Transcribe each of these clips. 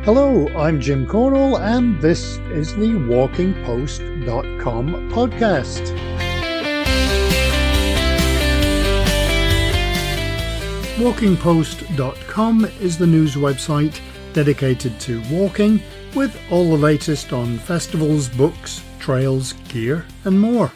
Hello, I'm Jim Cornwall, and this is the WalkingPost.com podcast. WalkingPost.com is the news website dedicated to walking, with all the latest on festivals, books, trails, gear, and more.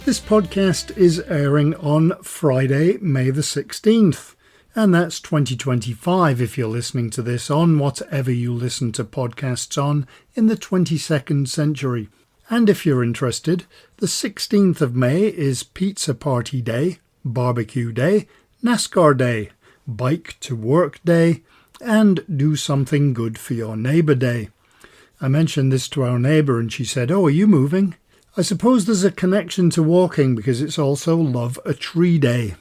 This podcast is airing on Friday, May the 16th. And that's 2025 if you're listening to this on whatever you listen to podcasts on in the 22nd century. And if you're interested, the 16th of May is Pizza Party Day, Barbecue Day, NASCAR Day, Bike to Work Day, and Do Something Good for Your Neighbour Day. I mentioned this to our neighbour and she said, "Oh, are you moving?" I suppose there's a connection to walking because it's also Love a Tree Day.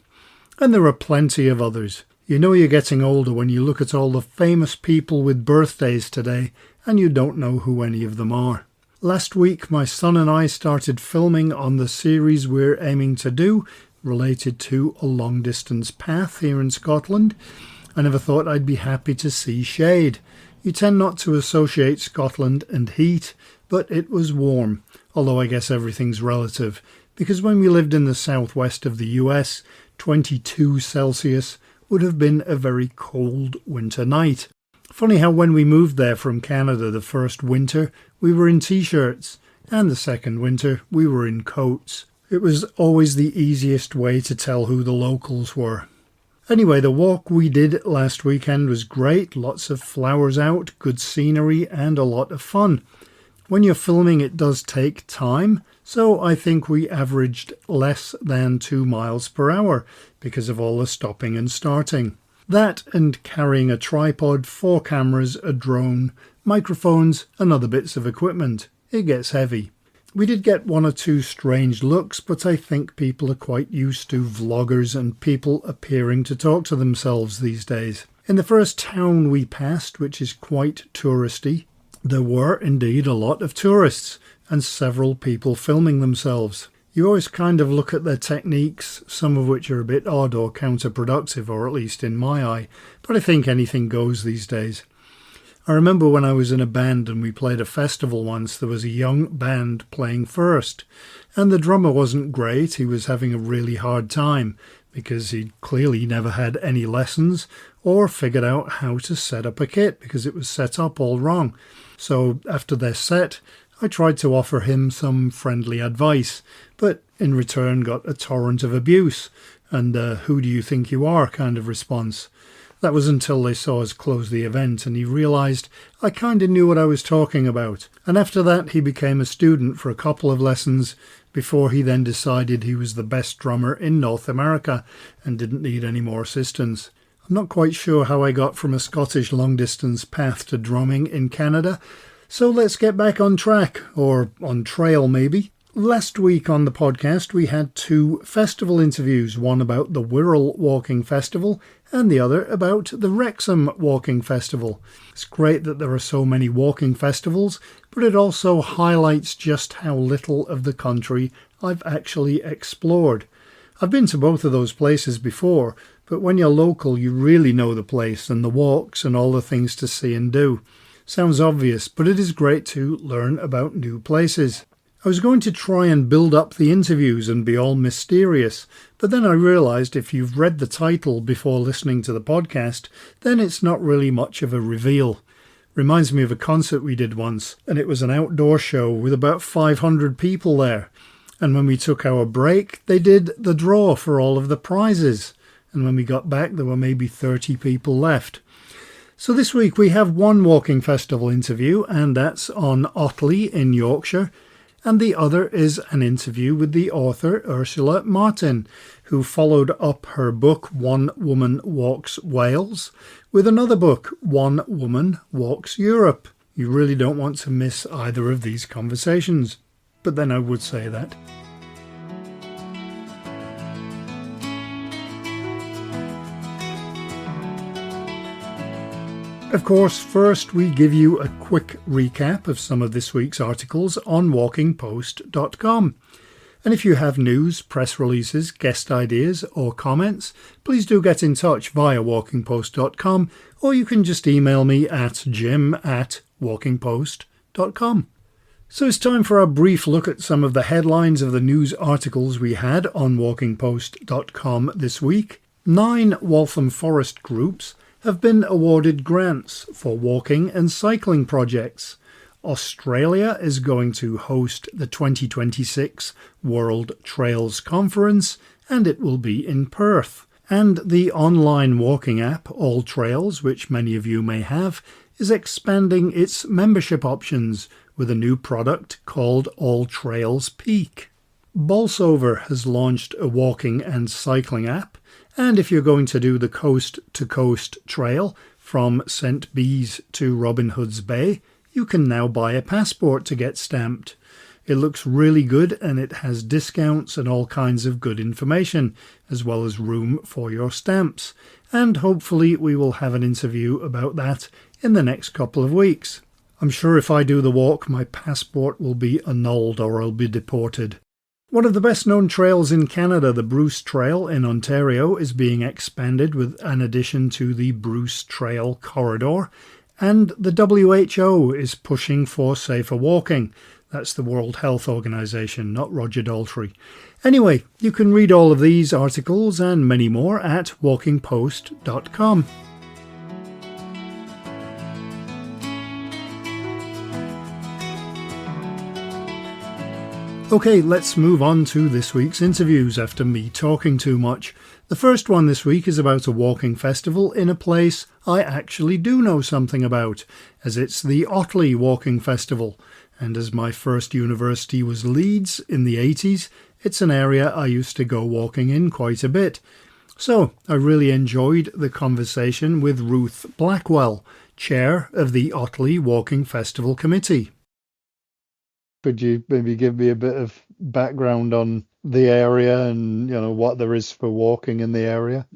And there are plenty of others. You know you're getting older when you look at all the famous people with birthdays today and you don't know who any of them are. Last week my son and I started filming on the series we're aiming to do related to a long distance path here in Scotland. I never thought I'd be happy to see shade. You tend not to associate Scotland and heat, but it was warm, although I guess everything's relative, because when we lived in the southwest of the US, 22 Celsius would have been a very cold winter night. Funny how when we moved there from Canada the first winter, we were in t-shirts, and the second winter we were in coats. It was always the easiest way to tell who the locals were. Anyway, the walk we did last weekend was great, lots of flowers out, good scenery, and a lot of fun. When you're filming it does take time, so I think we averaged less than 2 miles per hour because of all the stopping and starting. That and carrying a tripod, 4 cameras, a drone, microphones and other bits of equipment. It gets heavy. We did get 1 or 2 strange looks, but I think people are quite used to vloggers and people appearing to talk to themselves these days. In the first town we passed, which is quite touristy, there were indeed a lot of tourists and several people filming themselves. You always kind of look at their techniques, some of which are a bit odd or counterproductive, or at least in my eye, but I think anything goes these days. I remember when I was in a band and we played a festival once, there was a young band playing first, and the drummer wasn't great. He was having a really hard time because he'd clearly never had any lessons or figured out how to set up a kit because it was set up all wrong. So after their set, I tried to offer him some friendly advice, but in return got a torrent of abuse and who do you think you are kind of response. That was until they saw us close the event and he realised I kind of knew what I was talking about. And after that he became a student for a couple of lessons before he then decided he was the best drummer in North America and didn't need any more assistance. I'm not quite sure how I got from a Scottish long-distance path to drumming in Canada, so let's get back on track, or on trail maybe. Last week on the podcast we had 2 festival interviews, one about the Wirral Walking Festival and the other about the Wrexham Walking Festival. It's great that there are so many walking festivals, but it also highlights just how little of the country I've actually explored. I've been to both of those places before, but when you're local you really know the place and the walks and all the things to see and do. Sounds obvious, but it is great to learn about new places. I was going to try and build up the interviews and be all mysterious, but then I realised if you've read the title before listening to the podcast, then it's not really much of a reveal. Reminds me of a concert we did once, and it was an outdoor show with about 500 people there. And when we took our break, they did the draw for all of the prizes. And when we got back, there were maybe 30 people left. So this week we have 1 walking festival interview, and that's on Otley in Yorkshire. And the other is an interview with the author Ursula Martin, who followed up her book One Woman Walks Wales with another book, One Woman Walks Europe. You really don't want to miss either of these conversations. But then I would say that. Of course, first we give you a quick recap of some of this week's articles on WalkingPost.com. And if you have news, press releases, guest ideas or comments, please do get in touch via walkingpost.com, or you can just email me at jim@walkingpost.com. So it's time for a brief look at some of the headlines of the news articles we had on walkingpost.com this week. 9 Waltham Forest groups have been awarded grants for walking and cycling projects. Australia is going to host the 2026 World Trails Conference, and it will be in Perth. And the online walking app, All Trails, which many of you may have, is expanding its membership options with a new product called All Trails Peak. Bolsover has launched a walking and cycling app, and if you're going to do the Coast to Coast Trail from St Bees to Robin Hood's Bay, you can now buy a passport to get stamped. It looks really good and it has discounts and all kinds of good information, as well as room for your stamps. And hopefully we will have an interview about that in the next couple of weeks. I'm sure if I do the walk, my passport will be annulled or I'll be deported. One of the best known trails in Canada, the Bruce Trail in Ontario, is being expanded with an addition to the Bruce Trail Corridor. And the WHO is pushing for safer walking. That's the World Health Organization, not Roger Daltrey. Anyway, you can read all of these articles and many more at walkingpost.com. Okay, let's move on to this week's interviews after me talking too much. The first one this week is about a walking festival in a place I actually do know something about, as it's the Otley Walking Festival. And as my first university was Leeds in the 80s, it's an area I used to go walking in quite a bit. So I really enjoyed the conversation with Ruth Blackwell, chair of the Otley Walking Festival Committee. Could you maybe give me a bit of background on the area and, what there is for walking in the area?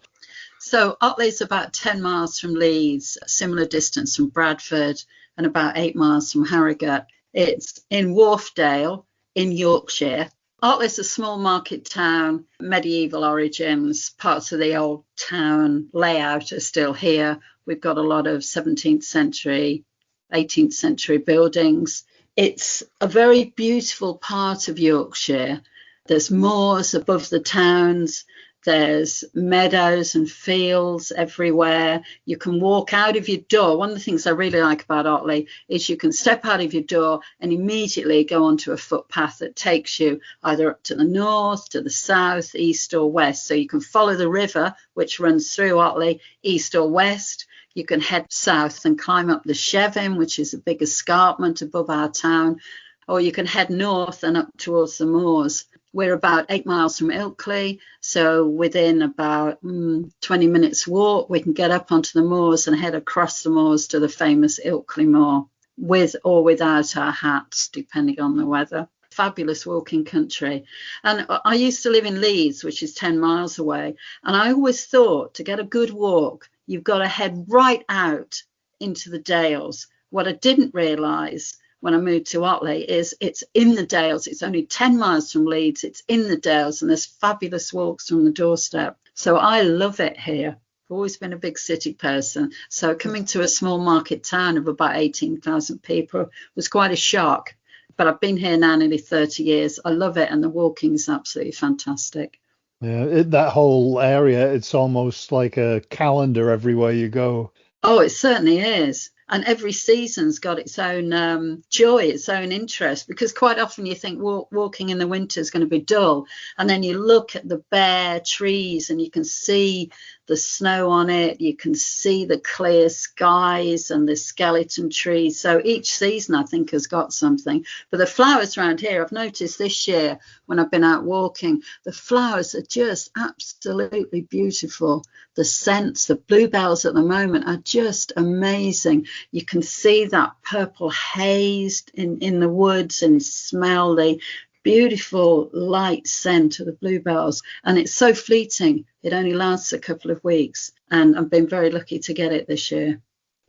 So Otley's about 10 miles from Leeds, a similar distance from Bradford, and about 8 miles from Harrogate. It's in Wharfedale in Yorkshire. Otley's a small market town, medieval origins. Parts of the old town layout are still here. We've got a lot of 17th century, 18th century buildings. It's a very beautiful part of Yorkshire. There's moors above the towns. There's meadows and fields everywhere. You can walk out of your door. One of the things I really like about Otley is you can step out of your door and immediately go onto a footpath that takes you either up to the north, to the south, east or west. So you can follow the river, which runs through Otley, east or west. You can head south and climb up the Chevin, which is a big escarpment above our town, or you can head north and up towards the moors. We're about 8 miles from Ilkley, so within about 20 minutes walk, we can get up onto the moors and head across the moors to the famous Ilkley Moor, with or without our hats, depending on the weather. Fabulous walking country. And I used to live in Leeds, which is 10 miles away, and I always thought to get a good walk, you've got to head right out into the Dales. What I didn't realise when I moved to Otley is it's in the Dales. It's only 10 miles from Leeds. It's in the Dales and there's fabulous walks from the doorstep. So I love it here. I've always been a big city person. So coming to a small market town of about 18,000 people was quite a shock. But I've been here now nearly 30 years. I love it and the walking is absolutely fantastic. Yeah, that whole area, it's almost like a calendar everywhere you go. Oh, it certainly is. And every season's got its own joy, its own interest, because quite often you think walking in the winter is going to be dull. And then you look at the bare trees and you can see the snow on it. You can see the clear skies and the skeleton trees. So each season, I think, has got something. But the flowers around here, I've noticed this year when I've been out walking, the flowers are just absolutely beautiful. The scents, the bluebells at the moment are just amazing. You can see that purple haze in the woods and smell the beautiful light scent of the bluebells. And it's so fleeting. It only lasts a couple of weeks. And I've been very lucky to get it this year.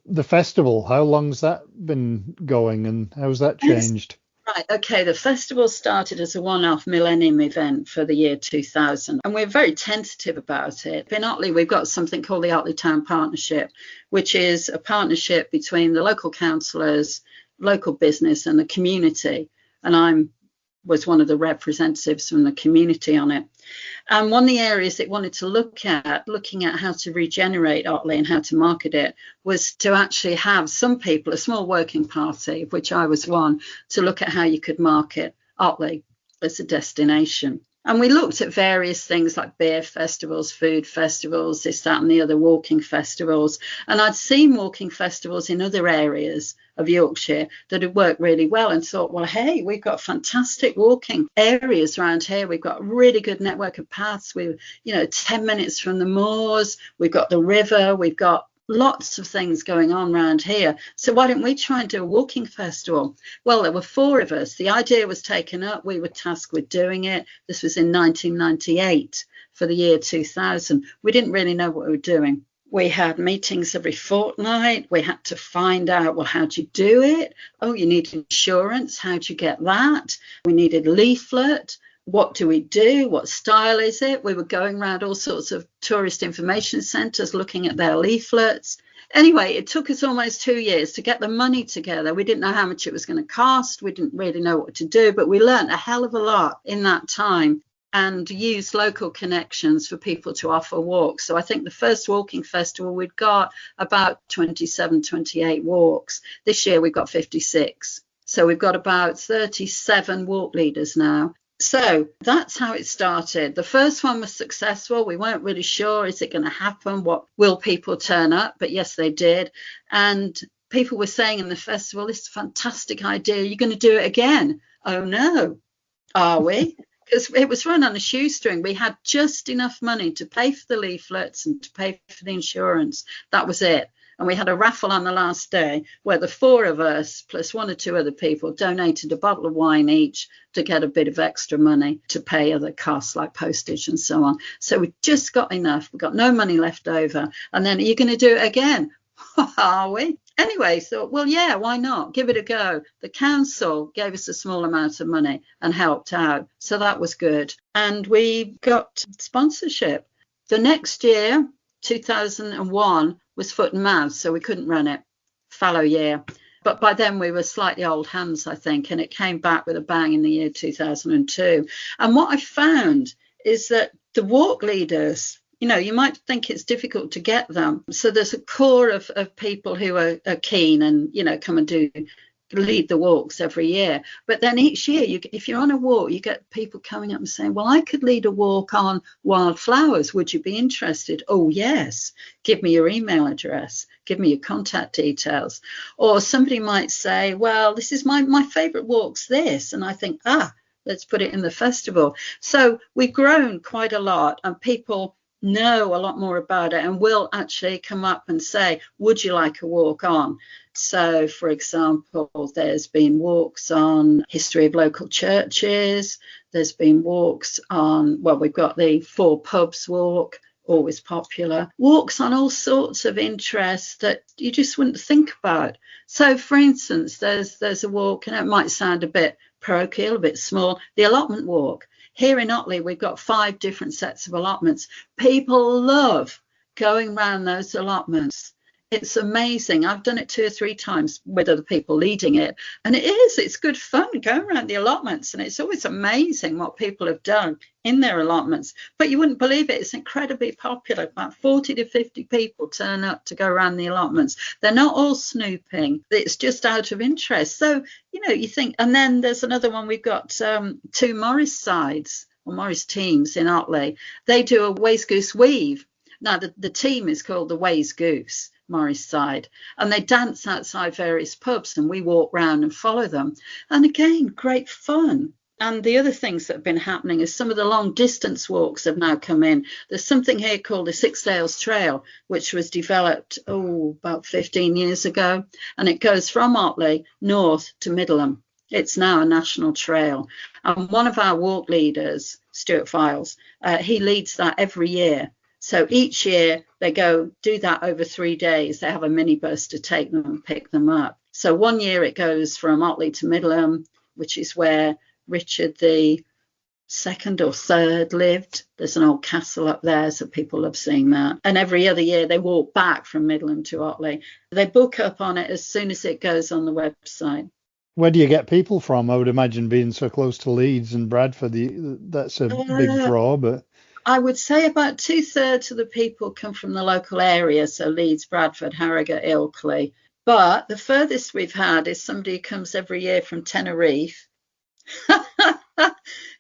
The festival, how long's that been going and how's that changed? Right, okay. The festival started as a one-off millennium event for the year 2000, and we're very tentative about it. In Otley, we've got something called the Otley Town Partnership, which is a partnership between the local councillors, local business, and the community. And was one of the representatives from the community on it. And one of the areas it wanted to looking at how to regenerate Otley and how to market it, was to actually have some people, a small working party, of which I was one, to look at how you could market Otley as a destination. And we looked at various things like beer festivals, food festivals, this, that, and the other, walking festivals. And I'd seen walking festivals in other areas of Yorkshire that had worked really well, and thought, well, hey, we've got fantastic walking areas around here. We've got a really good network of paths. We're, 10 minutes from the moors. We've got the river. We've got lots of things going on around here. So why don't we try and do a walking festival? Well, there were 4 of us. The idea was taken up. We were tasked with doing it. This was in 1998 for the year 2000. We didn't really know what we were doing. We had meetings every fortnight. We had to find out, well, how do you do it? Oh, you need insurance. How do you get that? We needed a leaflet. What do we do? What style is it? We were going around all sorts of tourist information centres looking at their leaflets. Anyway, it took us almost 2 years to get the money together. We didn't know how much it was going to cost. We didn't really know what to do, but we learned a hell of a lot in that time and used local connections for people to offer walks. So I think the first walking festival, we'd got about 27, 28 walks. This year we've got 56. So we've got about 37 walk leaders now. So that's how it started. The first one was successful. We weren't really sure, is it going to happen? What will people turn up? But yes, they did. And people were saying in the festival, this is a fantastic idea. You're going to do it again? Oh, no. Are we? Because it was run on a shoestring. We had just enough money to pay for the leaflets and to pay for the insurance. That was it. And we had a raffle on the last day where the 4 of us, plus 1 or 2 other people, donated a bottle of wine each to get a bit of extra money to pay other costs like postage and so on. So we just got enough. We got no money left over. And then, are you going to do it again? Are we? Anyway, thought, well, yeah, why not? Give it a go. The council gave us a small amount of money and helped out. So that was good. And we got sponsorship. The next year, 2001, was foot and mouth, so we couldn't run it. Fallow year. But by then we were slightly old hands, I think, and it came back with a bang in the year 2002. And what I found is that the walk leaders, you might think it's difficult to get them. So there's a core of people who are keen and, come and lead the walks every year. But then each year, if you're on a walk, you get people coming up and saying, well, I could lead a walk on wildflowers. Would you be interested? Oh, yes. Give me your email address. Give me your contact details. Or somebody might say, well, this is my favourite walk's this. And I think, let's put it in the festival. So we've grown quite a lot, and people know a lot more about it and will actually come up and say, would you like a walk on? So, for example, there's been walks on history of local churches. There's been walks on, we've got the 4 pubs walk, always popular. Walks on all sorts of interests that you just wouldn't think about. So, for instance, there's a walk, and it might sound a bit parochial, a bit small, the allotment walk. Here in Otley, we've got 5 different sets of allotments. People love going around those allotments. It's amazing. I've done it 2 or 3 times with other people leading it. And it's good fun going around the allotments. And it's always amazing what people have done in their allotments. But you wouldn't believe it. It's incredibly popular. About 40 to 50 people turn up to go around the allotments. They're not all snooping. It's just out of interest. So, you think, and then there's another one. We've got 2 Morris sides or Morris teams in Otley. They do a Ways Goose Weave. Now, the team is called the Ways Goose, Morris side, and they dance outside various pubs, and we walk round and follow them. And again, great fun. And the other things that have been happening is some of the long distance walks have now come in. There's something here called the Sixdales Trail, which was developed, about 15 years ago. And it goes from Otley north to Middleham. It's now a national trail. And one of our walk leaders, Stuart Files, he leads that every year. So each year they go do that over 3 days. They have a minibus to take them and pick them up. So one year it goes from Otley to Middleham. which is where Richard the second or third lived. There's an old castle up there, so people love seeing that. And every other year they walk back from Midland to Otley. They book up on it as soon as it goes on the website. Where do you get people from? I would imagine being so close to Leeds and Bradford, that's a big draw. But I would say about 2/3 of the people come from the local area, so Leeds, Bradford, Harrogate, Ilkley. But the furthest we've had is somebody who comes every year from Tenerife.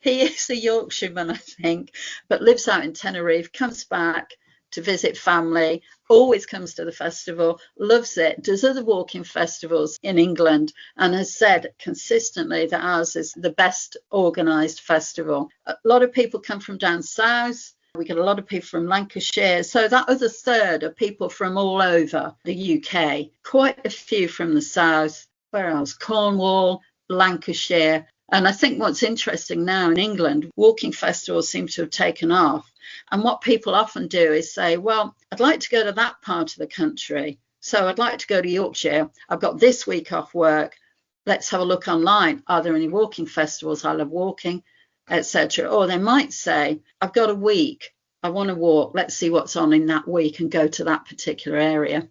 He is a Yorkshireman, I think, but lives out in Tenerife, comes back to visit family, always comes to the festival, loves it, does other walking festivals in England, and has said consistently that ours is the best organised festival. A lot of people come from down south. We get a lot of people from Lancashire. So that other third are people from all over the UK, quite a few from the south. Where else? Cornwall, Lancashire. And I think what's interesting now in England, walking festivals seem to have taken off. And what people often do is say, well, I'd like to go to that part of the country. So I'd like to go to Yorkshire. I've got this week off work. Let's have a look online. Are there any walking festivals? I love walking, etc. Or they might say, I've got a week. I want to walk. Let's see what's on in that week and go to that particular area.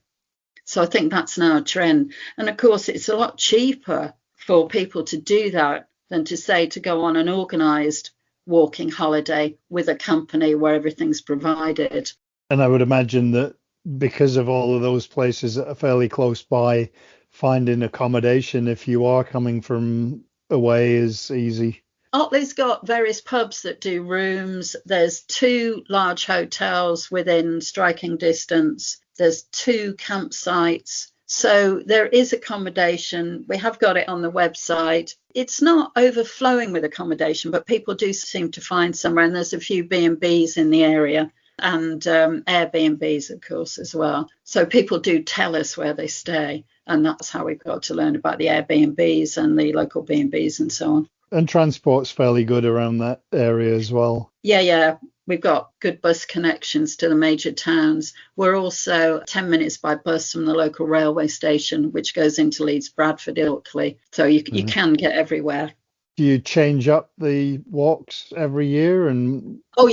So I think that's now a trend. And of course, it's a lot cheaper for people to do that than to say to go on an organised walking holiday with a company where everything's provided. And I would imagine that because of all of those places that are fairly close by, finding accommodation if you are coming from away is easy. Otley's got various pubs that do rooms. There's 2 large hotels within striking distance. There's 2 campsites. So there is accommodation. We have got it on the website. It's not overflowing with accommodation, but people do seem to find somewhere. And there's a few B&Bs in the area and Airbnbs, of course, as well. So people do tell us where they stay. And that's how we've got to learn about the Airbnbs and the local B&Bs and so on. And transport's fairly good around that area as well. Yeah. We've got good bus connections to the major towns. We're also 10 minutes by bus from the local railway station, which goes into Leeds, Bradford, Ilkley. So you can get everywhere. Do you change up the walks every year? Oh,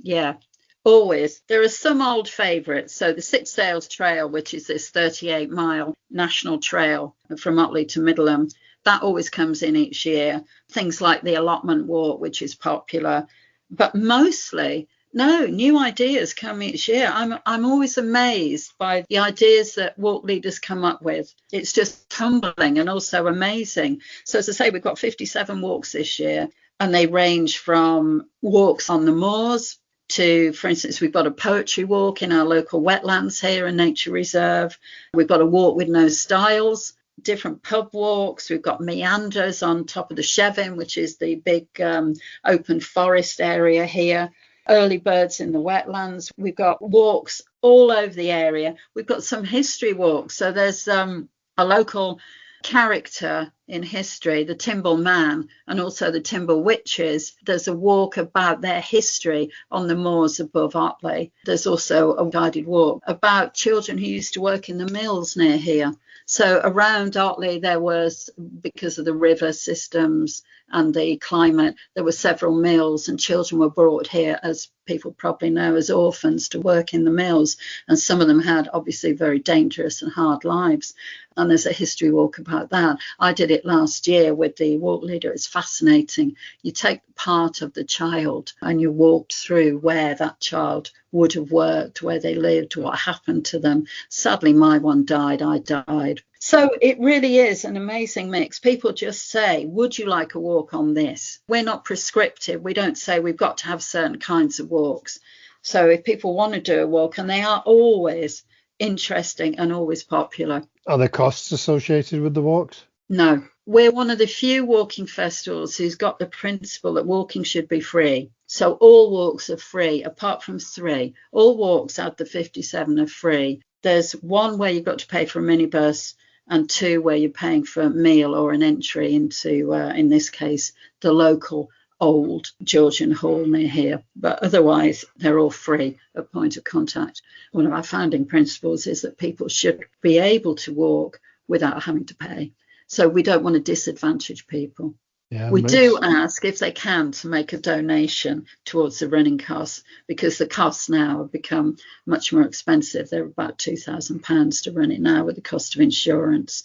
yeah. Always. There are some old favourites. So the Six Sails Trail, which is this 38-mile national trail from Otley to Middleham, that always comes in each year. Things like the allotment walk, which is popular. But mostly, no, new ideas come each year. I'm always amazed by the ideas that walk leaders come up with. It's just humbling and also amazing. So as I say, we've got 57 walks this year, and they range from walks on the moors to, for instance, we've got a poetry walk in our local wetlands here in Nature Reserve. We've got a walk with no stiles, different pub walks. We've got meanders on top of the Chevin, which is the big open forest area here. Early birds in the wetlands. We've got walks all over the area. We've got some history walks. So there's a local character in history, the Timble Man, and also the Timble Witches. There's a walk about their history on the moors above Otley. There's also a guided walk about children who used to work in the mills near here. So around Otley, there was, because of the river systems and the climate, there were several mills, and children were brought here, as people probably know, as orphans to work in the mills. And some of them had obviously very dangerous and hard lives. And there's a history walk about that. I did it last year with the walk leader. It's fascinating. You take part of the child and you walk through where that child would have worked, where they lived, what happened to them. Sadly, my one died. I died. So it really is an amazing mix. People just say, would you like a walk on this? We're not prescriptive. We don't say we've got to have certain kinds of walks. So if people want to do a walk, and they are always interesting and always popular. Are there costs associated with the walks? No. We're one of the few walking festivals who's got the principle that walking should be free. So all walks are free, apart from 3. All walks out of the 57 are free. There's one where you've got to pay for a minibus, and 2 where you're paying for a meal or an entry into, in this case, the local old Georgian hall near here. But otherwise, they're all free at point of contact. One of our founding principles is that people should be able to walk without having to pay. So we don't want to disadvantage people. Yeah, We do ask if they can to make a donation towards the running costs, because the costs now have become much more expensive. They're about £2,000 to run it now, with the cost of insurance,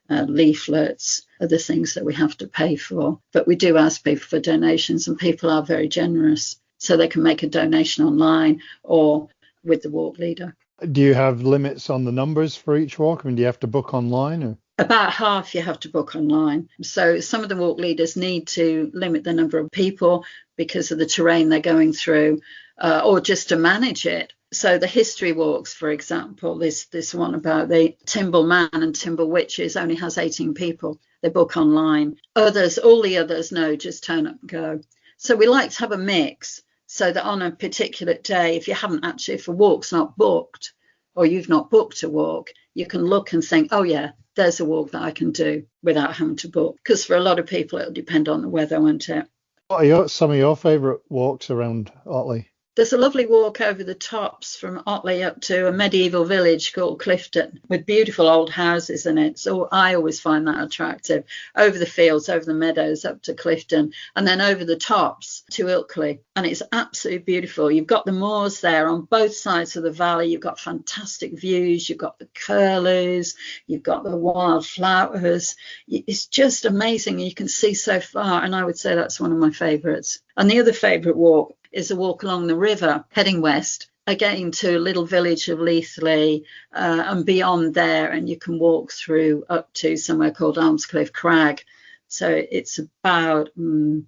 leaflets, other things that we have to pay for. But we do ask people for donations, and people are very generous. So they can make a donation online or with the walk leader. Do you have limits on the numbers for each walk? I mean, do you have to book online? Or? About half you have to book online. So some of the walk leaders need to limit the number of people because of the terrain they're going through, or just to manage it. So the history walks, for example, this one about the Timble Man and Timble Witches only has 18 people. They book online. All the others, no, just turn up and go. So we like to have a mix, so that on a particular day, if a walk's not booked, or you've not booked a walk, you can look and think, oh yeah, there's a walk that I can do without having to book. Because for a lot of people, it'll depend on the weather, won't it? What are some of your favourite walks around Otley? There's a lovely walk over the tops from Otley up to a medieval village called Clifton, with beautiful old houses in it. So I always find that attractive. Over the fields, over the meadows, up to Clifton, and then over the tops to Ilkley. And it's absolutely beautiful. You've got the moors there on both sides of the valley. You've got fantastic views. You've got the curlews. You've got the wildflowers. It's just amazing. You can see so far. And I would say that's one of my favourites. And the other favourite walk is a walk along the river heading west, again to a little village of Leithley, and beyond there, and you can walk through up to somewhere called Armscliff Crag. So it's about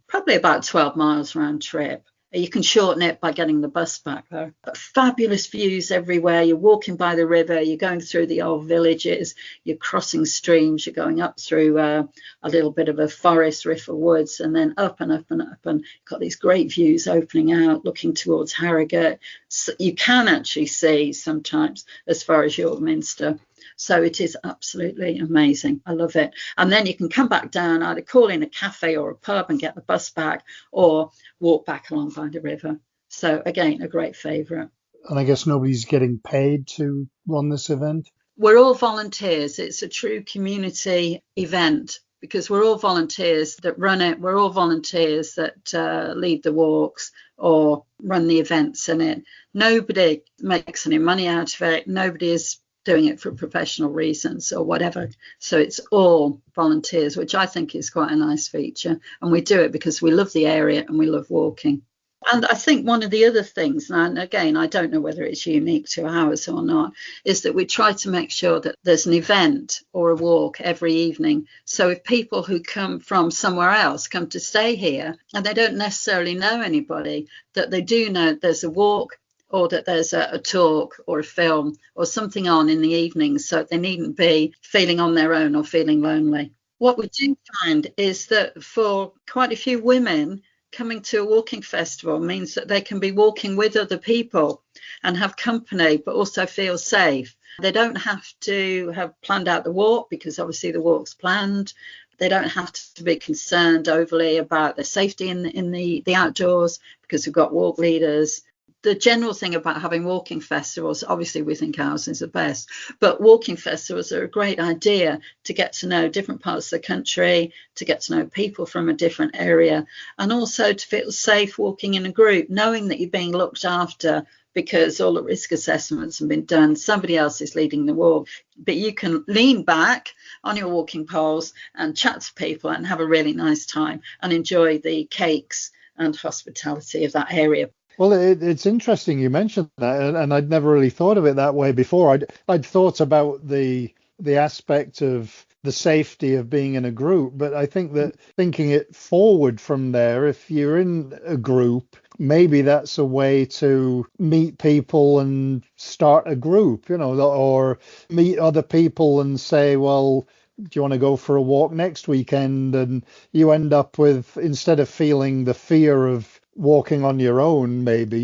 probably about 12 miles round trip. You can shorten it by getting the bus back though. But fabulous views everywhere. You're walking by the river, you're going through the old villages, you're crossing streams, you're going up through a little bit of a forest, riff of woods, and then up and up and up, and you've got these great views opening out, looking towards Harrogate. So you can actually see sometimes as far as York Minster. So it is absolutely amazing. I love it. And then you can come back down, either call in a cafe or a pub and get the bus back, or walk back along by the river. So again, a great favourite. And I guess nobody's getting paid to run this event? We're all volunteers. It's a true community event because we're all volunteers that run it. We're all volunteers that lead the walks or run the events in it. Nobody makes any money out of it. Nobody is doing it for professional reasons or whatever. So it's all volunteers, which I think is quite a nice feature. And we do it because we love the area and we love walking. And I think one of the other things, and again, I don't know whether it's unique to ours or not, is that we try to make sure that there's an event or a walk every evening. So if people who come from somewhere else come to stay here and they don't necessarily know anybody, that they do know there's a walk or that there's a talk or a film or something on in the evening, so they needn't be feeling on their own or feeling lonely. What we do find is that for quite a few women, coming to a walking festival means that they can be walking with other people and have company, but also feel safe. They don't have to have planned out the walk because obviously the walk's planned. They don't have to be concerned overly about their safety in the outdoors because we've got walk leaders. The general thing about having walking festivals, obviously we think ours is the best, but walking festivals are a great idea to get to know different parts of the country, to get to know people from a different area, and also to feel safe walking in a group, knowing that you're being looked after because all the risk assessments have been done. Somebody else is leading the walk, but you can lean back on your walking poles and chat to people and have a really nice time and enjoy the cakes and hospitality of that area. Well, it's interesting you mentioned that, and I'd never really thought of it that way before. I'd thought about the aspect of the safety of being in a group, but I think that thinking it forward from there, if you're in a group, maybe that's a way to meet people and start a group, or meet other people and say, well, do you want to go for a walk next weekend? And you end up with, instead of feeling the fear of walking on your own, maybe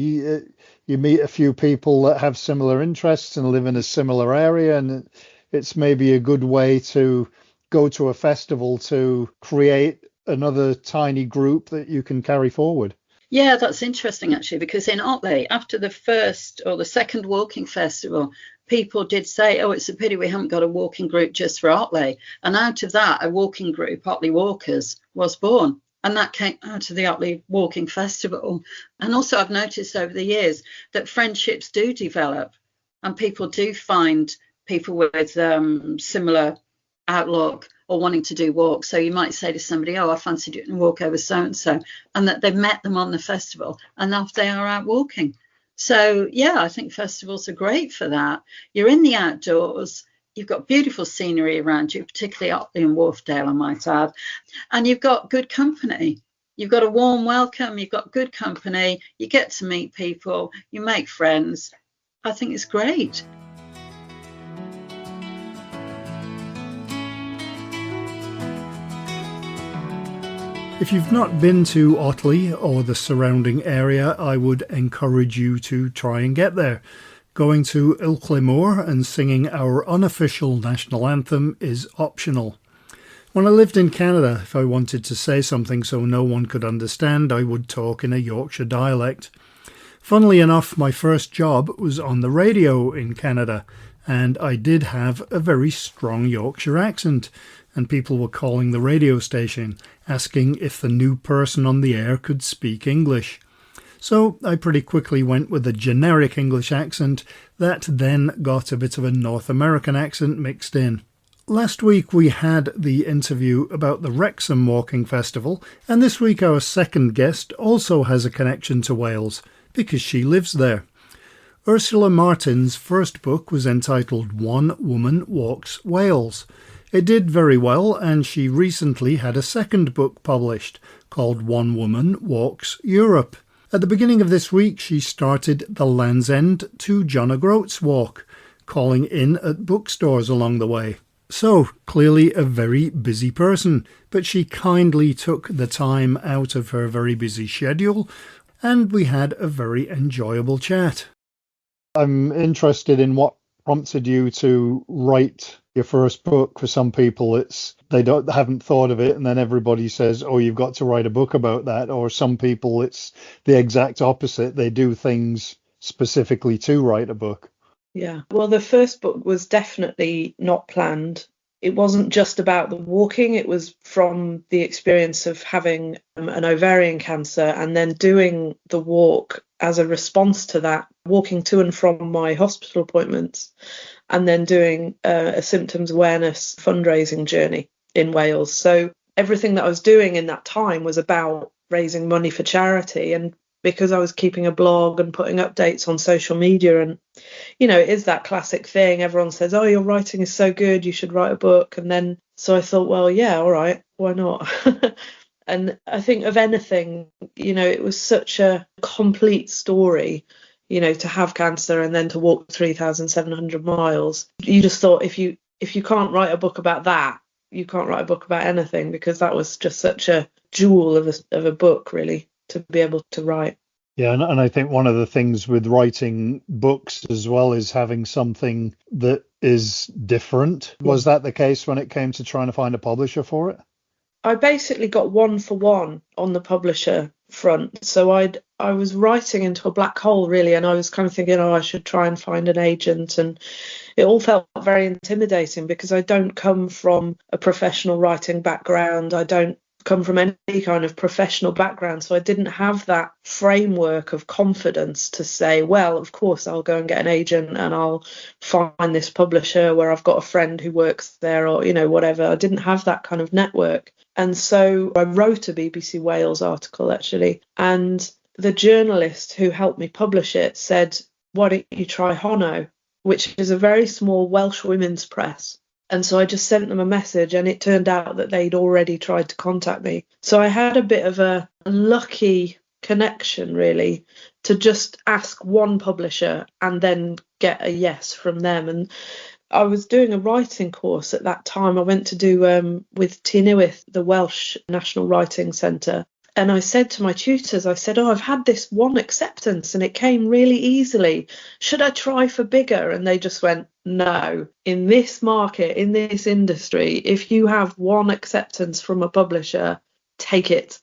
you meet a few people that have similar interests and live in a similar area, and it's maybe a good way to go to a festival to create another tiny group that you can carry forward. Yeah, that's interesting actually, because in Otley, after the first or the second walking festival, people did say, oh, it's a pity we haven't got a walking group just for Otley. And out of that, a walking group, Otley Walkers, was born. And that came out of the Otley Walking Festival. And also I've noticed over the years that friendships do develop and people do find people with similar outlook or wanting to do walks. So you might say to somebody, oh, I fancy doing a walk over so-and-so, and that they've met them on the festival and now they are out walking. So, yeah, I think festivals are great for that. You're in the outdoors. You've got beautiful scenery around you, particularly Otley and Wharfedale, I might add. And you've got good company. You've got a warm welcome. You've got good company. You get to meet people. You make friends. I think it's great. If you've not been to Otley or the surrounding area, I would encourage you to try and get there. Going to Ilkley Moor and singing our unofficial national anthem is optional. When I lived in Canada, if I wanted to say something so no one could understand, I would talk in a Yorkshire dialect. Funnily enough, my first job was on the radio in Canada, and I did have a very strong Yorkshire accent, and people were calling the radio station, asking if the new person on the air could speak English. So I pretty quickly went with a generic English accent that then got a bit of a North American accent mixed in. Last week we had the interview about the Wrexham Walking Festival, and this week our second guest also has a connection to Wales, because she lives there. Ursula Martin's first book was entitled One Woman Walks Wales. It did very well, and she recently had a second book published called One Woman Walks Europe. At the beginning of this week, she started the Land's End to John O'Groats walk, calling in at bookstores along the way. So, clearly a very busy person, but she kindly took the time out of her very busy schedule, and we had a very enjoyable chat. I'm interested in what prompted you to write your first book. For some people, they haven't thought of it, and then everybody says, oh, you've got to write a book about that. Or some people, it's the exact opposite. They do things specifically to write a book. Yeah, well, the first book was definitely not planned. It wasn't just about the walking. It was from the experience of having an ovarian cancer and then doing the walk as a response to that, walking to and from my hospital appointments, and then doing a symptoms awareness fundraising journey in Wales. So everything that I was doing in that time was about raising money for charity. And because I was keeping a blog and putting updates on social media, and, you know, it is that classic thing. Everyone says, oh, your writing is so good, you should write a book. And then, so I thought, well, yeah, all right, why not? And I think of anything, you know, it was such a complete story, you know, to have cancer and then to walk 3,700 miles. You just thought, if you can't write a book about that, you can't write a book about anything, because that was just such a jewel of a book, really, to be able to write. Yeah, and I think one of the things with writing books as well is having something that is different. Was that the case when it came to trying to find a publisher for it? I basically got 1-for-1 on the publisher front. So I was writing into a black hole, really, and I was kind of thinking, oh, I should try and find an agent. And it all felt very intimidating because I don't come from a professional writing background. I don't come from any kind of professional background, so I didn't have that framework of confidence to say, well, of course I'll go and get an agent and I'll find this publisher where I've got a friend who works there, or, you know, whatever. I didn't have that kind of network. And so I wrote a BBC Wales article, actually, and the journalist who helped me publish it said, why don't you try Hono, which is a very small Welsh women's press. And so I just sent them a message, and it turned out that they'd already tried to contact me. So I had a bit of a lucky connection, really, to just ask one publisher and then get a yes from them. And I was doing a writing course at that time. I went to do with Strenuous, the Welsh National Writing Centre. And I said to my tutors, I said, oh, I've had this one acceptance and it came really easily. Should I try for bigger? And they just went, no, in this market, in this industry, if you have one acceptance from a publisher, take it.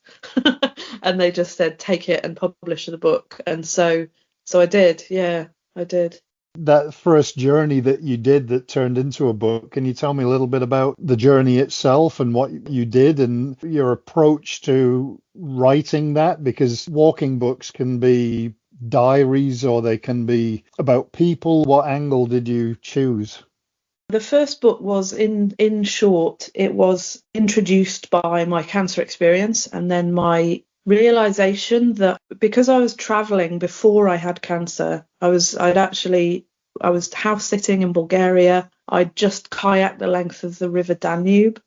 And they just said, take it and publish the book. And so I did. Yeah, I did. That first journey that you did that turned into a book, can you tell me a little bit about the journey itself and what you did and your approach to writing that? Because walking books can be diaries or they can be about people. What angle did you choose? The first book was, in short, it was introduced by my cancer experience and then my realization that because I was traveling before I had cancer, I was house sitting in Bulgaria. I'd just kayaked the length of the River Danube.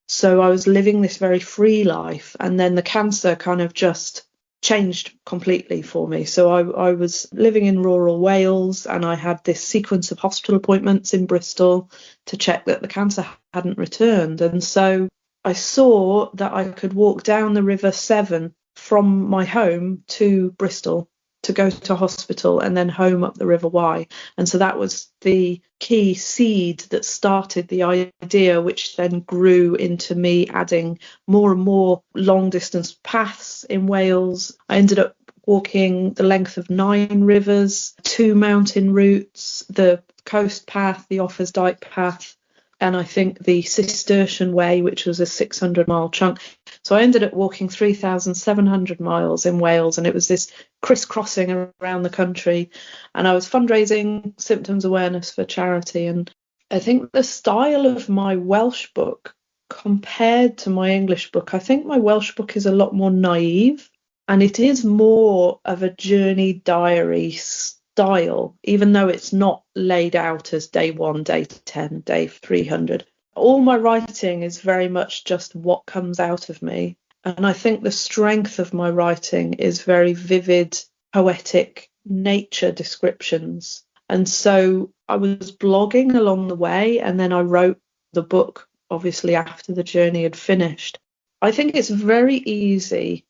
So I was living this very free life. And then the cancer kind of just changed completely for me. So I was living in rural Wales and I had this sequence of hospital appointments in Bristol to check that the cancer hadn't returned. And so I saw that I could walk down the River Severn from my home to Bristol to go to hospital and then home up the River Wye. And so that was the key seed that started the idea, which then grew into me adding more and more long distance paths in Wales. I ended up walking the length of 9 rivers, 2 mountain routes, the coast path, the Offers Dyke path, and I think the Cistercian Way, which was a 600-mile chunk. So I ended up walking 3,700 miles in Wales, and it was this crisscrossing around the country. And I was fundraising symptoms awareness for charity. And I think the style of my Welsh book compared to my English book, I think my Welsh book is a lot more naive, and it is more of a journey diary style, even though it's not laid out as day 1, day 10, day 300. All my writing is very much just what comes out of me. And I think the strength of my writing is very vivid, poetic nature descriptions. And so I was blogging along the way, and then I wrote the book, obviously, after the journey had finished. I think it's very easy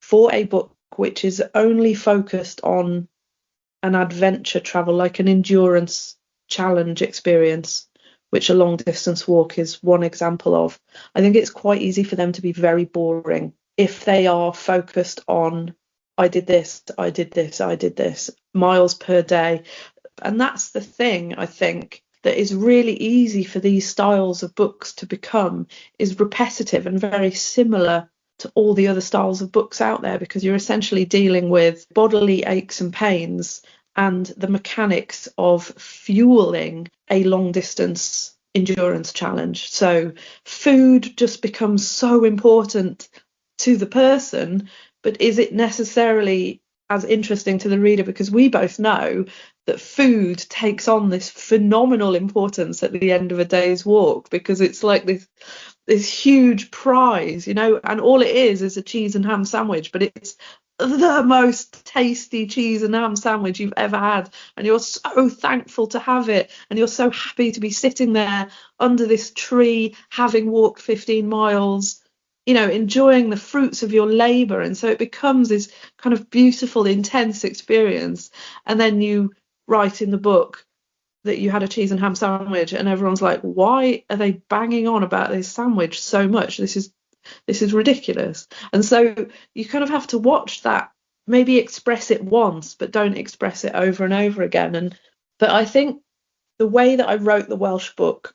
for a book which is only focused on an adventure travel, like an endurance challenge experience, which a long distance walk is one example of. I think it's quite easy for them to be very boring if they are focused on, I did this, I did this, I did this, miles per day. And that's the thing, I think, that is really easy for these styles of books to become, is repetitive and very similar to all the other styles of books out there, because you're essentially dealing with bodily aches and pains and the mechanics of fueling a long distance endurance challenge. So food just becomes so important to the person, but is it necessarily as interesting to the reader? Because we both know that food takes on this phenomenal importance at the end of a day's walk, because it's like this huge prize, and all it is a cheese and ham sandwich, but it's the most tasty cheese and ham sandwich you've ever had, and you're so thankful to have it, and you're so happy to be sitting there under this tree having walked 15 miles, enjoying the fruits of your labor. And so it becomes this kind of beautiful, intense experience. And then you write in the book that you had a cheese and ham sandwich, and everyone's like, why are they banging on about this sandwich so much? This is ridiculous. And so you kind of have to watch that, maybe express it once, but don't express it over and over again. But I think the way that I wrote the Welsh book,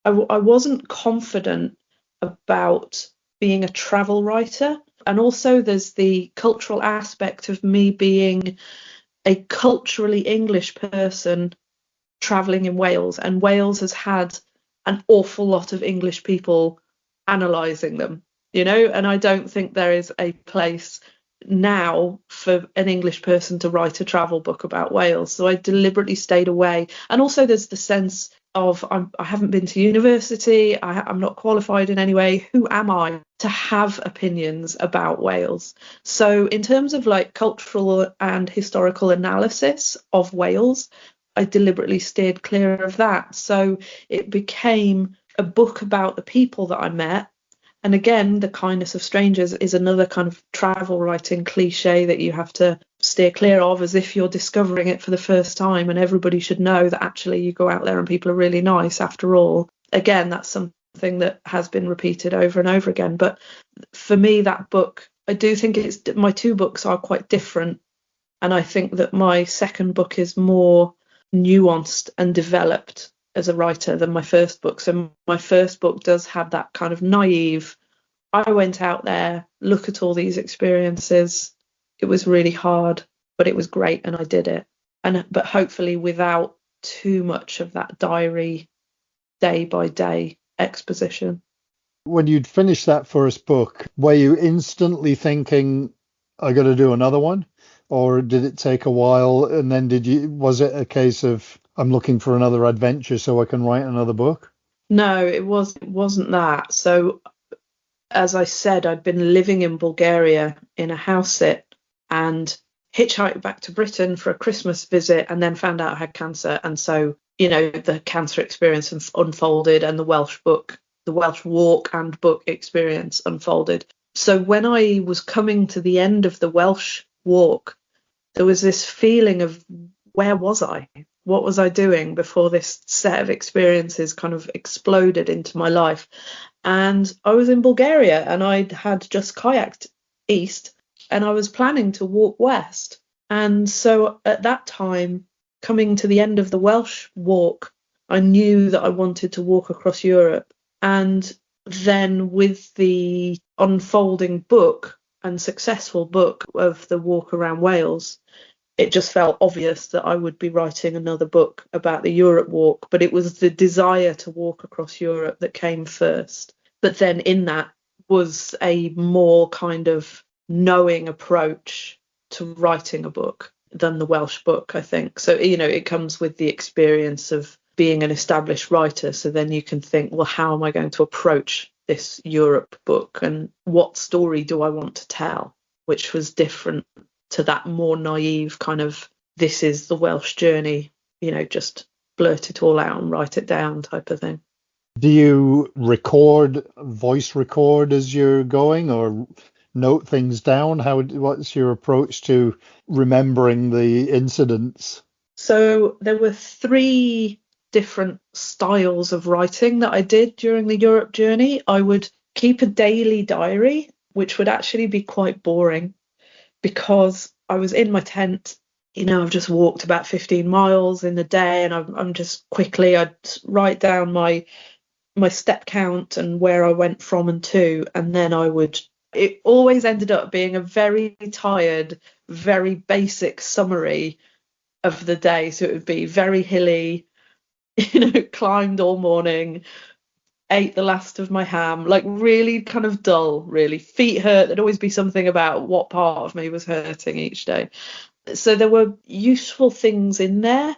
I wasn't confident about being a travel writer. And also there's the cultural aspect of me being a culturally English person traveling in Wales, and Wales has had an awful lot of English people analysing them, and I don't think there is a place now for an English person to write a travel book about Wales. So I deliberately stayed away. And also there's the sense of I haven't been to university, I'm not qualified in any way. Who am I to have opinions about Wales? So in terms of like cultural and historical analysis of Wales, I deliberately steered clear of that. So it became a book about the people that I met. And again, the kindness of strangers is another kind of travel writing cliche that you have to steer clear of, as if you're discovering it for the first time, and everybody should know that actually you go out there and people are really nice after all. Again, that's something that has been repeated over and over again. But for me, that book, I do think my 2 books are quite different. And I think that my second book is more nuanced and developed as a writer than my first book. So my first book does have that kind of naive, I went out there, look at all these experiences. It was really hard, but it was great and I did it. But hopefully without too much of that diary, day by day exposition. When you'd finished that first book, were you instantly thinking, I got to do another one? Or did it take a while? And then was it a case of, I'm looking for another adventure so I can write another book? No, it wasn't that. So as I said, I'd been living in Bulgaria in a house sit and hitchhiked back to Britain for a Christmas visit and then found out I had cancer. And so, the cancer experience unfolded and the Welsh walk and book experience unfolded. So when I was coming to the end of the Welsh walk, there was this feeling of, where was I? What was I doing before this set of experiences kind of exploded into my life? And I was in Bulgaria and I had just kayaked east and I was planning to walk west. And so at that time, coming to the end of the Welsh walk, I knew that I wanted to walk across Europe. And then with the unfolding book and successful book of the walk around Wales, it just felt obvious that I would be writing another book about the Europe walk, but it was the desire to walk across Europe that came first. But then in that was a more kind of knowing approach to writing a book than the Welsh book, I think. So, it comes with the experience of being an established writer. So then you can think, well, how am I going to approach this Europe book and what story do I want to tell? Which was different to that more naive kind of, this is the Welsh journey, just blurt it all out and write it down type of thing. Do you voice record as you're going, or note things down? What's your approach to remembering the incidents? So there were 3 different styles of writing that I did during the Europe journey. I would keep a daily diary, which would actually be quite boring because I was in my tent. I've just walked about 15 miles in the day and I'm just I'd write down my step count and where I went from and to, and then it always ended up being a very tired, very basic summary of the day. So it would be very hilly, climbed all morning, ate the last of my ham, like really kind of dull, really. Feet hurt. There'd always be something about what part of me was hurting each day. So there were useful things in there,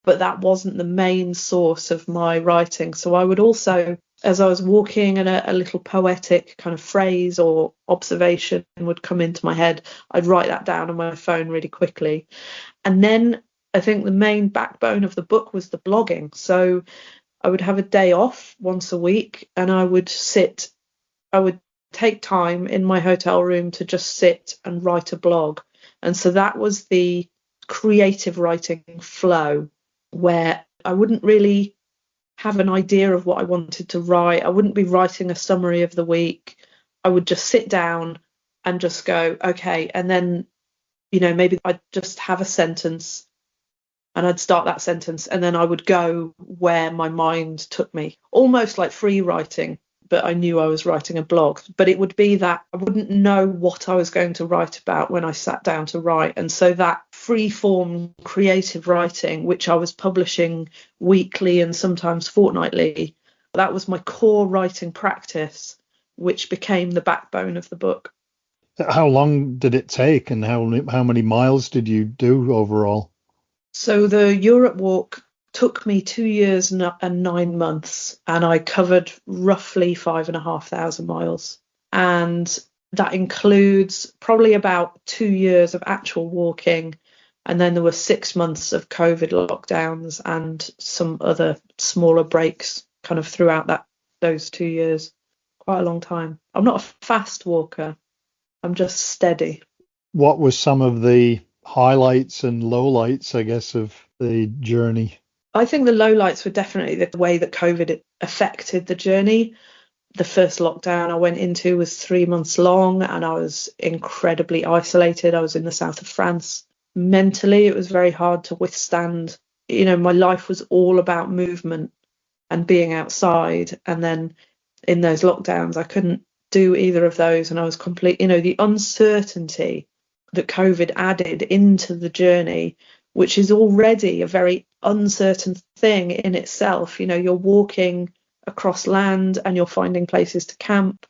but that wasn't the main source of my writing. So I would also, as I was walking and a little poetic kind of phrase or observation would come into my head, I'd write that down on my phone really quickly. And then I think the main backbone of the book was the blogging. So I would have a day off once a week and I would take time in my hotel room to just sit and write a blog. And so that was the creative writing flow, where I wouldn't really have an idea of what I wanted to write. I wouldn't be writing a summary of the week. I would just sit down and just go, okay. And then, maybe I'd just have a sentence and I'd start that sentence and then I would go where my mind took me, almost like free writing. But I knew I was writing a blog. But it would be that I wouldn't know what I was going to write about when I sat down to write. And so that free-form creative writing, which I was publishing weekly and sometimes fortnightly, that was my core writing practice, which became the backbone of the book. How long did it take and how many miles did you do overall? So the Europe walk took me 2 years and 9 months, and I covered roughly 5,500 miles. And that includes probably about 2 years of actual walking. And then there were 6 months of COVID lockdowns and some other smaller breaks kind of throughout those 2 years. Quite a long time. I'm not a fast walker. I'm just steady. What were some of the highlights and lowlights, I guess, of the journey? I think the lowlights were definitely the way that COVID affected the journey. The first lockdown I went into was 3 months long and I was incredibly isolated. I was in the south of France. Mentally, it was very hard to withstand my life was all about movement and being outside. And then in those lockdowns, I couldn't do either of those. And I was the uncertainty that COVID added into the journey, which is already a very uncertain thing in itself. You're walking across land and you're finding places to camp.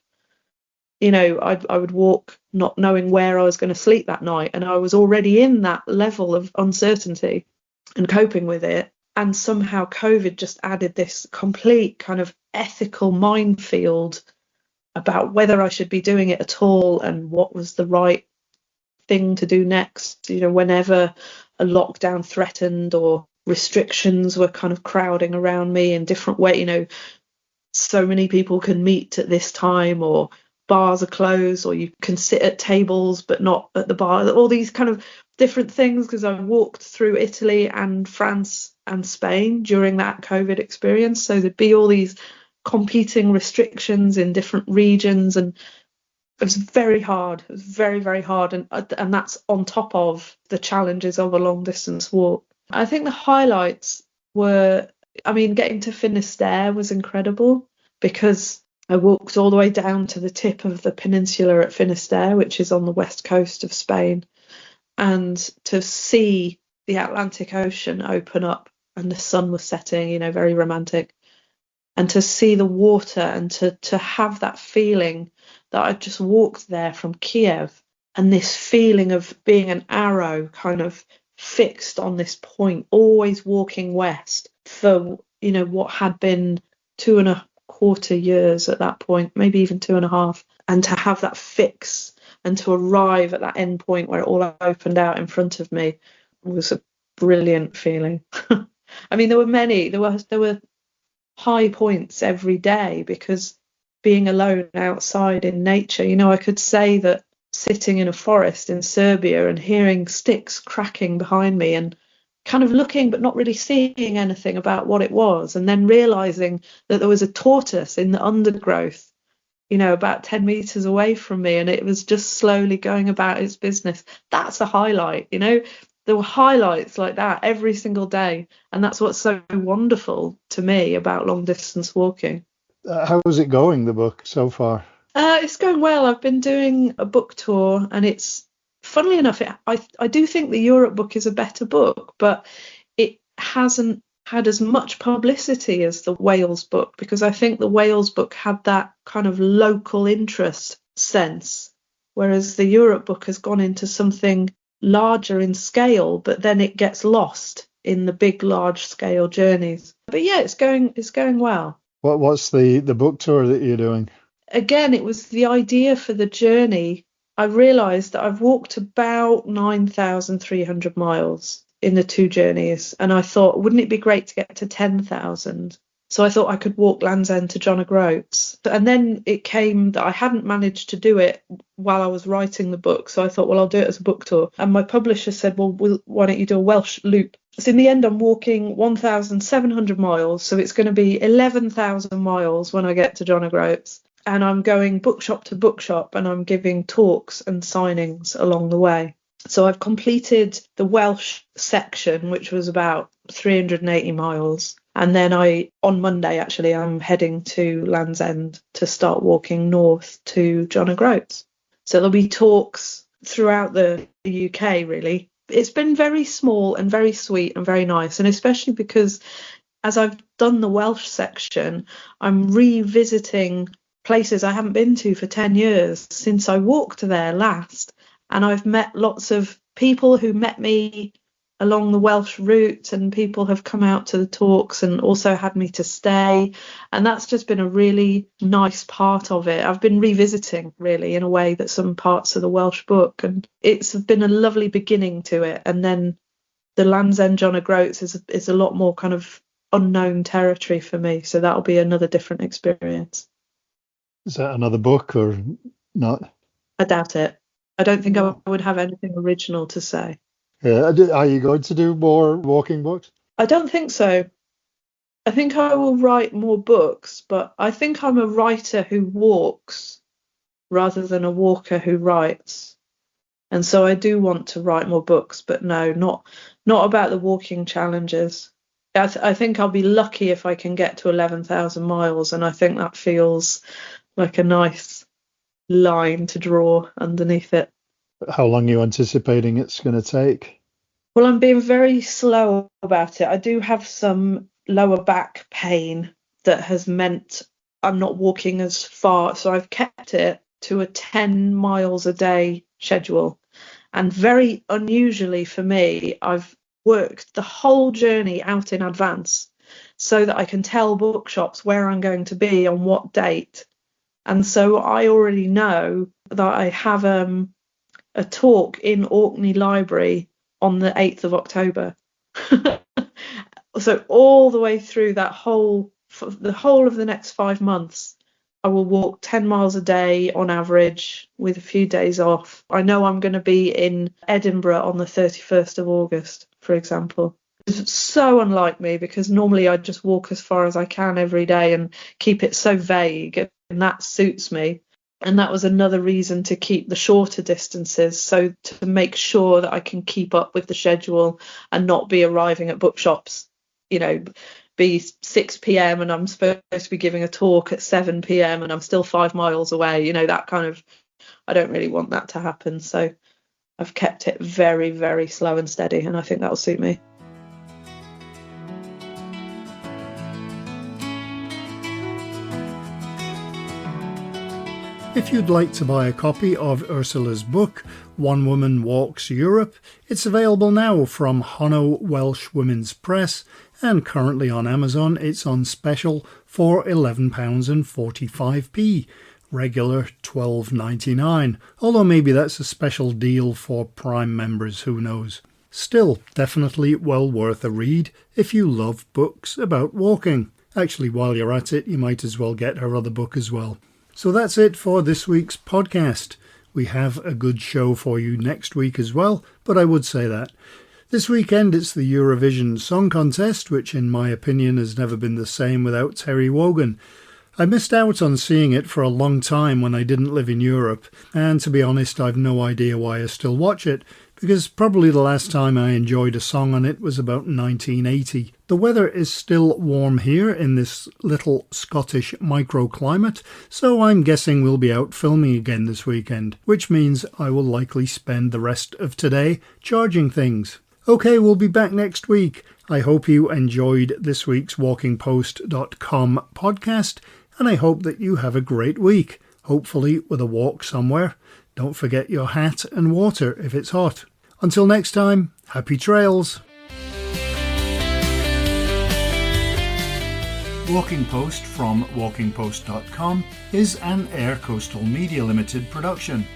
I would walk not knowing where I was going to sleep that night. And I was already in that level of uncertainty and coping with it. And somehow COVID just added this complete kind of ethical minefield about whether I should be doing it at all and what was the right thing to do next. Whenever a lockdown threatened or restrictions were kind of crowding around me in different ways, so many people can meet at this time, or bars are closed, or you can sit at tables but not at the bar, all these kind of different things, because I walked through Italy and France and Spain during that COVID experience. So there'd be all these competing restrictions in different regions, and it was very hard. It was very, very hard. And that's on top of the challenges of a long distance walk. I think the highlights were, getting to Finisterre was incredible, because I walked all the way down to the tip of the peninsula at Finisterre, which is on the west coast of Spain, and to see the Atlantic Ocean open up and the sun was setting, very romantic, and to see the water and to have that feeling that I'd just walked there from Kiev, and this feeling of being an arrow kind of fixed on this point, always walking west for, what had been 2.25 years at that point, maybe even 2.5, and to have that fix and to arrive at that end point where it all opened out in front of me was a brilliant feeling. There were high points every day, because being alone outside in nature, I could say that sitting in a forest in Serbia and hearing sticks cracking behind me and kind of looking but not really seeing anything about what it was, and then realizing that there was a tortoise in the undergrowth, about 10 meters away from me, and it was just slowly going about its business. That's a highlight. There were highlights like that every single day, and that's what's so wonderful to me about long distance walking. How is it going, the book, so far? It's going well. I've been doing a book tour, and it's, funnily enough, I do think the Europe book is a better book, but it hasn't had as much publicity as the Wales book, because I think the Wales book had that kind of local interest sense, whereas the Europe book has gone into something larger in scale, but then it gets lost in the big, large scale journeys. But yeah, it's going well. What's the book tour that you're doing? Again, it was the idea for the journey. I realised that I've walked about 9,300 miles in the two journeys, and I thought, wouldn't it be great to get to 10,000? So I thought I could walk Land's End to John O'Groats. And then it came that I hadn't managed to do it while I was writing the book. So I thought, well, I'll do it as a book tour. And my publisher said, well, why don't you do a Welsh loop? So in the end, I'm walking 1,700 miles. So it's going to be 11,000 miles when I get to John O'Groats. And I'm going bookshop to bookshop, and I'm giving talks and signings along the way. So I've completed the Welsh section, which was about 380 miles. And then on Monday, actually, I'm heading to Land's End to start walking north to John O'Groats. So there'll be talks throughout the UK, really. It's been very small and very sweet and very nice. And especially because as I've done the Welsh section, I'm revisiting places I haven't been to for 10 years since I walked there last. And I've met lots of people who met me along the Welsh route, and people have come out to the talks and also had me to stay. And that's just been a really nice part of it. I've been revisiting, really, in a way, that some parts of the Welsh book, and it's been a lovely beginning to it. And then the Land's End John O'Groats is a lot more kind of unknown territory for me. So that'll be another different experience. Is that another book or not? I doubt it. I don't think I would have anything original to say. Yeah. Are you going to do more walking books? I don't think so. I think I will write more books, but I think I'm a writer who walks rather than a walker who writes. And so I do want to write more books, but no, not about the walking challenges. I think I'll be lucky if I can get to 11,000 miles, and I think that feels like a nice line to draw underneath it. How long are you anticipating it's going to take? Well, I'm being very slow about it. I do have some lower back pain that has meant I'm not walking as far, so I've kept it to a 10 miles a day schedule. And very unusually for me, I've worked the whole journey out in advance so that I can tell bookshops where I'm going to be on what date. And so I already know that I have a talk in Orkney Library on the 8th of October. So all the way through the whole of the next 5 months, I will walk 10 miles a day on average with a few days off. I know I'm going to be in Edinburgh on the 31st of August, for example. It's so unlike me, because normally I just walk as far as I can every day and keep it so vague, and that suits me. And that was another reason to keep the shorter distances, so to make sure that I can keep up with the schedule and not be arriving at bookshops, be 6 p.m. and I'm supposed to be giving a talk at 7 p.m. and I'm still 5 miles away. That kind of, I don't really want that to happen. So I've kept it very, very slow and steady, and I think that'll suit me. If you'd like to buy a copy of Ursula's book, One Woman Walks Europe, it's available now from Honno Welsh Women's Press, and currently on Amazon it's on special for £11.45, regular £12.99, although maybe that's a special deal for Prime members, who knows. Still, definitely well worth a read if you love books about walking. Actually, while you're at it, you might as well get her other book as well. So that's it for this week's podcast. We have a good show for you next week as well, but I would say that. This weekend it's the Eurovision Song Contest, which in my opinion has never been the same without Terry Wogan. I missed out on seeing it for a long time when I didn't live in Europe, and to be honest I've no idea why I still watch it, because probably the last time I enjoyed a song on it was about 1980. The weather is still warm here in this little Scottish microclimate, so I'm guessing we'll be out filming again this weekend, which means I will likely spend the rest of today charging things. Okay, we'll be back next week. I hope you enjoyed this week's walkingpost.com podcast, and I hope that you have a great week, hopefully with a walk somewhere. Don't forget your hat and water if it's hot. Until next time, happy trails. Walking Post from walkingpost.com is an Air Coastal Media Limited production.